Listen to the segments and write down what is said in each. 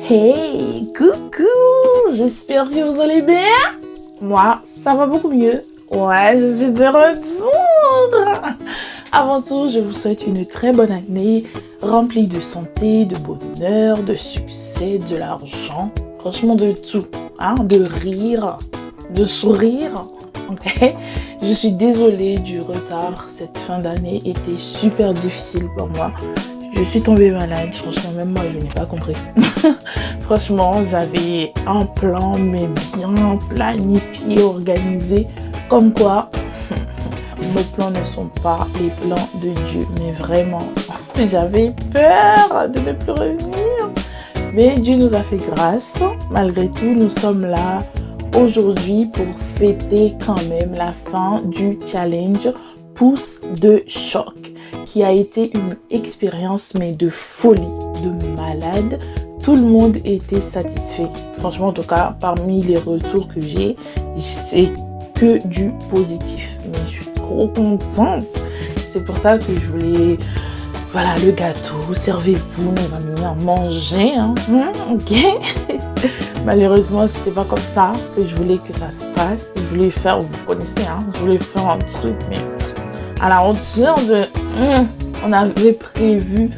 Hey, coucou, j'espère que vous allez bien. Moi, ça va beaucoup mieux. Ouais, je suis de retour. Avant tout, je vous souhaite une très bonne année, remplie de santé, de bonheur, de succès, de l'argent, franchement de tout, hein, de rire, de sourire, ok. Je suis désolée du retard, cette fin d'année était super difficile pour moi. Je suis tombée malade, franchement, même moi, je n'ai pas compris. Franchement, j'avais un plan, mais bien planifié, organisé. Comme quoi, nos plans ne sont pas les plans de Dieu, mais vraiment. J'avais peur de ne plus revenir. Mais Dieu nous a fait grâce. Malgré tout, nous sommes là aujourd'hui pour fêter quand même la fin du challenge Pouce de choc, qui a été une expérience mais de folie, de malade. Tout le monde était satisfait. Franchement, en tout cas, parmi les retours que j'ai, c'est que du positif. Mais je suis trop contente. C'est pour ça que je voulais... Voilà, le gâteau, servez-vous, on va venir manger, hein. Ok. Malheureusement, c'était pas comme ça que je voulais que ça se passe. Je voulais faire, vous connaissez, hein, je voulais faire un truc, mais à la hauteur de... on avait prévu,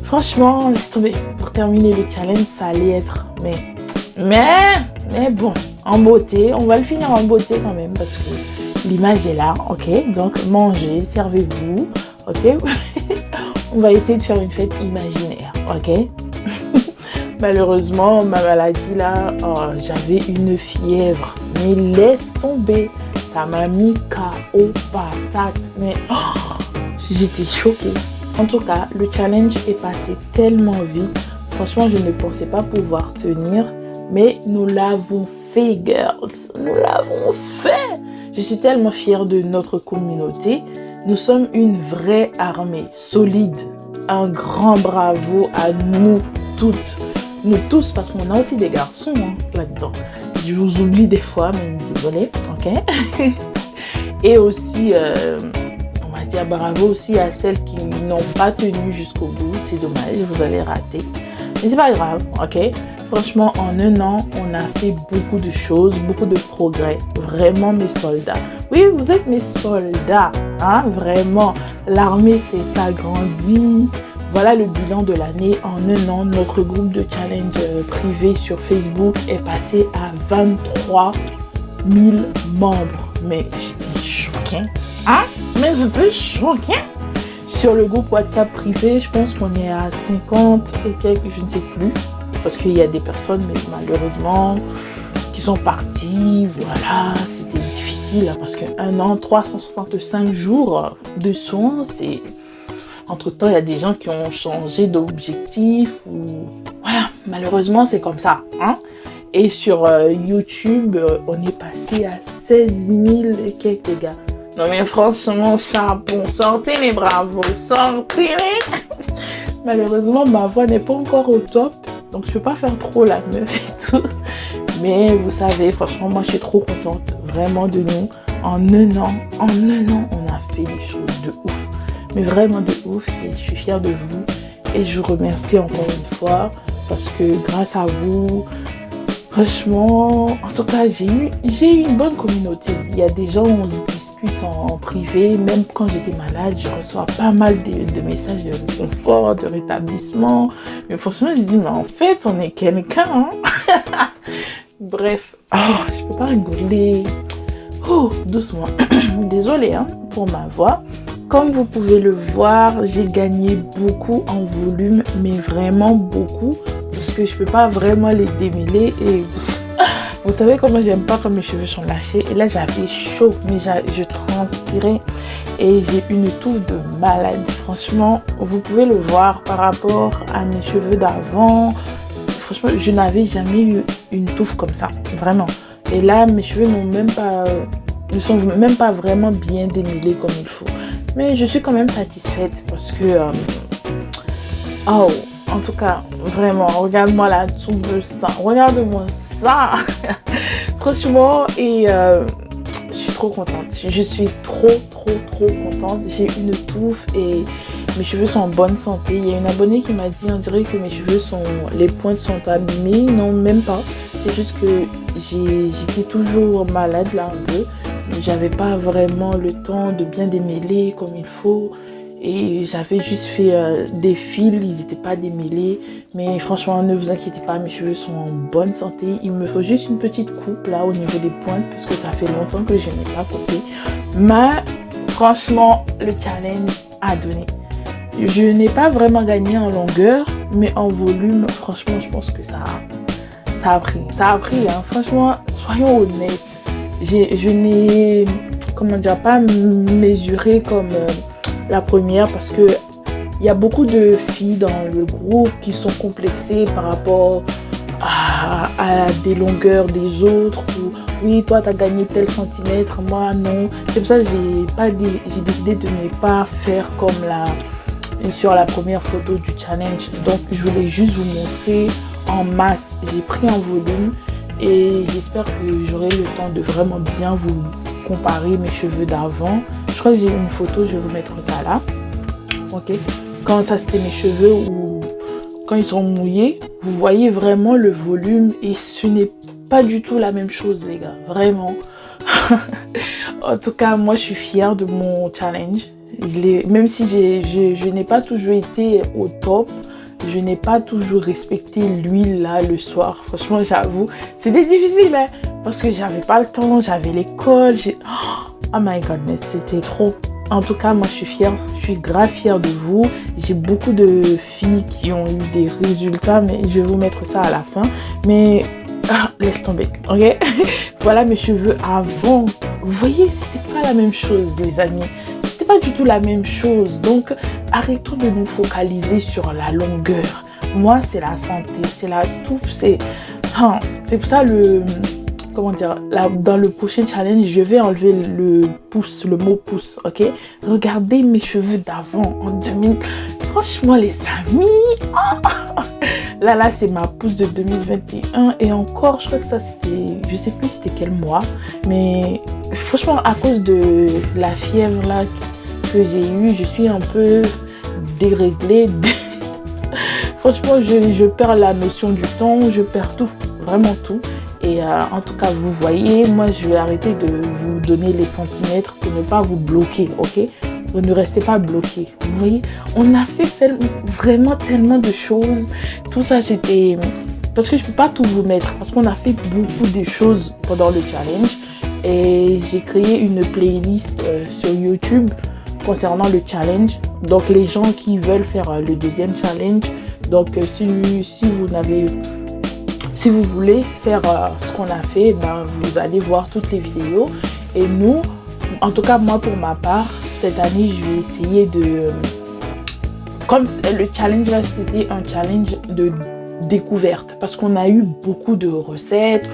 franchement, laisse tomber, pour terminer le challenge, ça allait être, mais bon, en beauté, on va le finir en beauté quand même, parce que l'image est là, ok. Donc, mangez, servez-vous, ok. On va essayer de faire une fête imaginaire, ok. Malheureusement, ma maladie là, j'avais une fièvre, mais laisse tomber, ça m'a mis KO patate, mais j'étais choquée. En tout cas, le challenge est passé tellement vite, franchement, je ne pensais pas pouvoir tenir, mais nous l'avons fait, girls, nous l'avons fait. Je suis tellement fière de notre communauté. Nous sommes une vraie armée solide. Un grand bravo à nous toutes. Nous tous, parce qu'on a aussi des garçons hein, là-dedans. Je vous oublie des fois, mais désolé, ok. Et aussi, on va dire bravo aussi à celles qui n'ont pas tenu jusqu'au bout. C'est dommage, vous allez rater. Mais c'est pas grave, ok. Franchement, en un an, on a fait beaucoup de choses, beaucoup de progrès. Vraiment mes soldats. Oui, vous êtes mes soldats, hein, vraiment. L'armée s'est agrandie. Voilà le bilan de l'année. En un an, notre groupe de challenge privé sur Facebook est passé à 23 000 membres. Mais j'étais choquée. Hein? Mais j'étais choquée. Sur le groupe WhatsApp privé, je pense qu'on est à 50 et quelques, je ne sais plus. Parce qu'il y a des personnes, mais malheureusement, qui sont parties. Voilà, c'était difficile. Parce qu'un an, 365 jours de soins, c'est... Entre-temps, il y a des gens qui ont changé d'objectif. Ou... Voilà, malheureusement, c'est comme ça. Hein? Et sur YouTube, on est passé à 16 000 et quelques gars. Non mais franchement, chapeau, sortez les bravos, sortez-les. Malheureusement, ma voix n'est pas encore au top. Donc, je ne peux pas faire trop la meuf et tout. Mais vous savez, franchement, moi, je suis trop contente. Vraiment de nous. En un an, on a fait des choses de ouf. Mais vraiment de ouf. Et je suis fière de vous. Et je vous remercie encore une fois. Parce que grâce à vous, franchement, en tout cas, j'ai eu une bonne communauté. Il y a des gens où on se dispute en privé. Même quand j'étais malade, je reçois pas mal de messages de réconfort, de rétablissement. Mais franchement, je dis, mais en fait, on est quelqu'un. Hein? Bref, je peux pas rigoler. Doucement. Désolée hein, pour ma voix. Comme vous pouvez le voir, j'ai gagné beaucoup en volume, mais vraiment beaucoup. Parce que je peux pas vraiment les démêler. Et vous savez comment j'aime pas quand mes cheveux sont lâchés. Et là, j'avais chaud, mais je transpirais. Et j'ai une touffe de malade. Franchement, vous pouvez le voir par rapport à mes cheveux d'avant. Franchement, je n'avais jamais eu une touffe comme ça. Vraiment. Et là, mes cheveux ne sont même pas vraiment bien démêlés comme il faut. Mais je suis quand même satisfaite parce que... en tout cas, vraiment, regarde-moi la touffe de sang. Regarde-moi ça. Franchement, et... je suis trop contente. Je suis trop contente. J'ai une touffe et mes cheveux sont en bonne santé. Il y a une abonnée qui m'a dit, on dirait que mes cheveux les pointes sont abîmées. Non, même pas. C'est juste que j'étais toujours malade là un peu. J'avais pas vraiment le temps de bien démêler comme il faut. Et j'avais juste fait des fils, ils n'étaient pas démêlés. Mais franchement, ne vous inquiétez pas, mes cheveux sont en bonne santé. Il me faut juste une petite coupe là au niveau des pointes, parce que ça fait longtemps que je n'ai pas coupé. Mais franchement, le challenge a donné. Je n'ai pas vraiment gagné en longueur, mais en volume, franchement, je pense que ça a pris. Ça a pris, hein. Franchement, soyons honnêtes. Je n'ai, comment dire, pas mesuré comme la première, parce que il y a beaucoup de filles dans le groupe qui sont complexées par rapport à des longueurs des autres, ou oui, toi tu as gagné tel centimètre, moi non. C'est pour ça que j'ai décidé de ne pas faire comme sur la première photo du challenge. Donc je voulais juste vous montrer en masse. J'ai pris en volume et j'espère que j'aurai le temps de vraiment bien vous comparer mes cheveux d'avant. Je crois que j'ai une photo, je vais vous mettre ça là. Ok, quand ça c'était mes cheveux, ou quand ils sont mouillés, vous voyez vraiment le volume, et ce n'est pas du tout la même chose les gars, vraiment. En tout cas, moi je suis fière de mon challenge. Même si je n'ai pas toujours été au top, je n'ai pas toujours respecté l'huile là le soir. Franchement, j'avoue, c'était difficile hein, parce que j'avais pas le temps, j'avais l'école. Oh my goodness, c'était trop. En tout cas, moi je suis fière, je suis grave fière de vous. J'ai beaucoup de filles qui ont eu des résultats, mais je vais vous mettre ça à la fin. Mais laisse tomber, ok. Voilà mes cheveux avant. Vous voyez, c'était pas la même chose les amis. C'était pas du tout la même chose. Donc arrêtons de nous focaliser sur la longueur. Moi c'est la santé, c'est la touffe, c'est pour ça comment dire, là, dans le prochain challenge, je vais enlever le mot pouce, ok. Regardez mes cheveux d'avant, en 2000. Franchement, les amis, là, c'est ma pousse de 2021. Et encore, je crois que ça, c'était, je sais plus c'était quel mois. Mais franchement, à cause de la fièvre, là, que j'ai eue, je suis un peu déréglée. Franchement, je perds la notion du temps, je perds tout, vraiment tout. Et en tout cas, vous voyez, moi, je vais arrêter de vous donner les centimètres pour ne pas vous bloquer, ok? Vous ne restez pas bloqué. Vous voyez, on a fait vraiment tellement de choses. Tout ça, c'était... Parce que je ne peux pas tout vous mettre. Parce qu'on a fait beaucoup de choses pendant le challenge. Et j'ai créé une playlist sur YouTube concernant le challenge. Donc, les gens qui veulent faire le deuxième challenge. Donc, si vous voulez faire ce qu'on a fait, ben, vous allez voir toutes les vidéos. Et nous, en tout cas moi pour ma part, cette année je vais essayer de... Comme le challenge là, c'était un challenge de découverte. Parce qu'on a eu beaucoup de recettes.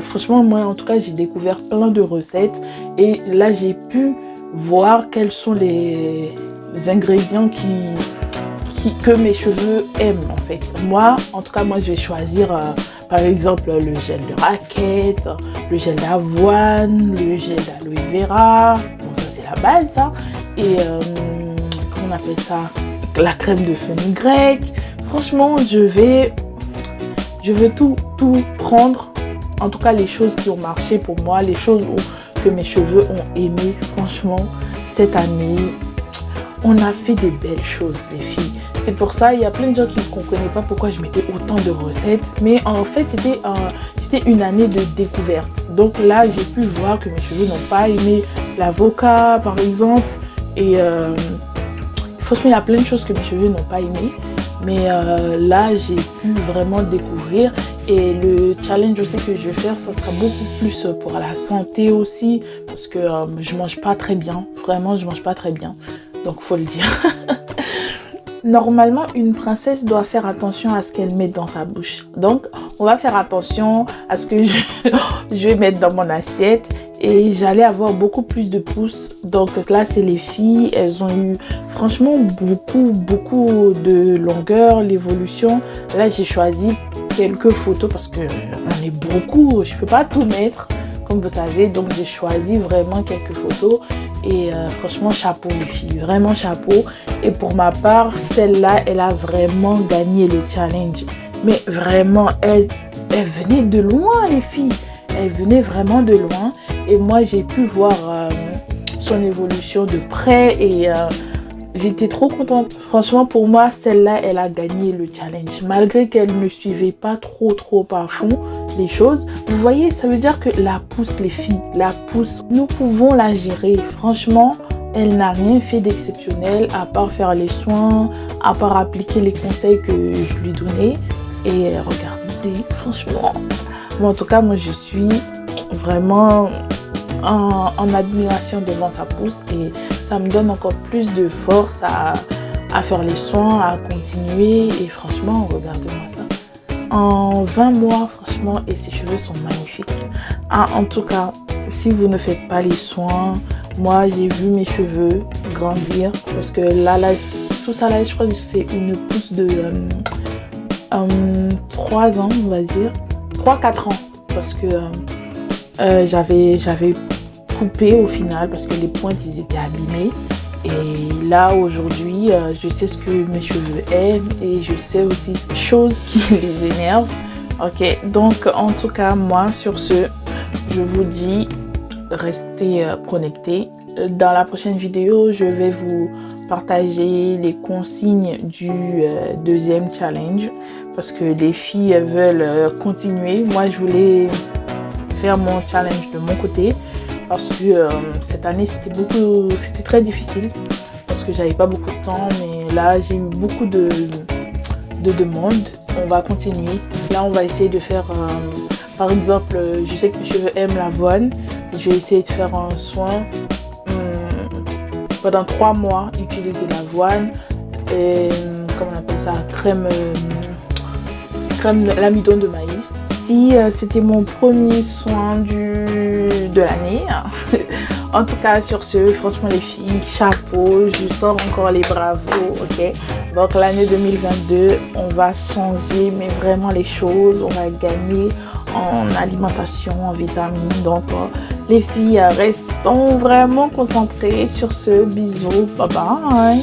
Franchement, moi en tout cas, j'ai découvert plein de recettes. Et là, j'ai pu voir quels sont les ingrédients que mes cheveux aiment en fait. Moi, en tout cas, moi je vais choisir par exemple le gel de raquette, le gel d'avoine, le gel d'aloe vera. Bon, ça c'est la base ça. Et comment on appelle ça? La crème de fenugrec. Franchement, je vais tout prendre. En tout cas, les choses qui ont marché pour moi, les choses que mes cheveux ont aimé. Franchement, cette année, on a fait des belles choses les filles. C'est pour ça, il y a plein de gens qui ne comprenaient pas pourquoi je mettais autant de recettes. Mais en fait, c'était une année de découverte. Donc là, j'ai pu voir que mes cheveux n'ont pas aimé l'avocat, par exemple. Et franchement, il y a plein de choses que mes cheveux n'ont pas aimé. Mais là, j'ai pu vraiment découvrir. Et le challenge aussi que je vais faire, ça sera beaucoup plus pour la santé aussi. Parce que je mange pas très bien. Vraiment, je mange pas très bien. Donc, faut le dire. Normalement, une princesse doit faire attention à ce qu'elle met dans sa bouche. Donc, on va faire attention à ce que je vais mettre dans mon assiette. Et j'allais avoir beaucoup plus de pouces. Donc là, c'est les filles. Elles ont eu franchement beaucoup de longueur, l'évolution. Là, j'ai choisi quelques photos parce que on est beaucoup. Je ne peux pas tout mettre, comme vous savez. Donc, j'ai choisi vraiment quelques photos. Et franchement, chapeau les filles. Vraiment chapeau. Et pour ma part, celle-là, elle a vraiment gagné le challenge. Mais vraiment, elle venait de loin, les filles. Elle venait vraiment de loin. Et moi, j'ai pu voir son évolution de près et j'étais trop contente. Franchement, pour moi, celle-là, elle a gagné le challenge. Malgré qu'elle ne suivait pas trop à fond les choses. Vous voyez, ça veut dire que la pousse, les filles, la pousse, nous pouvons la gérer. Franchement, elle n'a rien fait d'exceptionnel à part faire les soins, à part appliquer les conseils que je lui donnais. Et regardez, franchement. Bon, en tout cas, moi, je suis vraiment en admiration devant sa pousse et ça me donne encore plus de force à faire les soins, à continuer. Et franchement, regardez-moi ça. En 20 mois, franchement, et ses cheveux sont magnifiques. En tout cas, si vous ne faites pas les soins, moi, j'ai vu mes cheveux grandir parce que là, tout ça là, je crois que c'est une pousse de 3 ans, on va dire. 3-4 ans parce que j'avais coupé au final parce que les pointes ils étaient abîmés et là aujourd'hui je sais ce que mes cheveux aiment et je sais aussi choses qui les énervent. Ok, donc en tout cas moi sur ce je vous dis restez connectés. Dans la prochaine vidéo je vais vous partager les consignes du deuxième challenge parce que les filles veulent continuer. Moi je voulais faire mon challenge de mon côté parce que cette année c'était très difficile parce que j'avais pas beaucoup de temps, mais là j'ai eu beaucoup de demandes. On va continuer. Là on va essayer de faire par exemple, je sais que mes cheveux aiment l'avoine, je vais essayer de faire un soin pendant 3 mois, utiliser l'avoine et comment on appelle ça, crème l'amidon de maïs. Si c'était mon premier soin de l'année. En tout cas sur ce, franchement les filles, chapeau, je sors encore les bravos, ok. Donc l'année 2022, on va changer mais vraiment les choses, on va gagner en alimentation, en vitamines. Donc les filles, restons vraiment concentrées sur ce. Bisous, bye bye.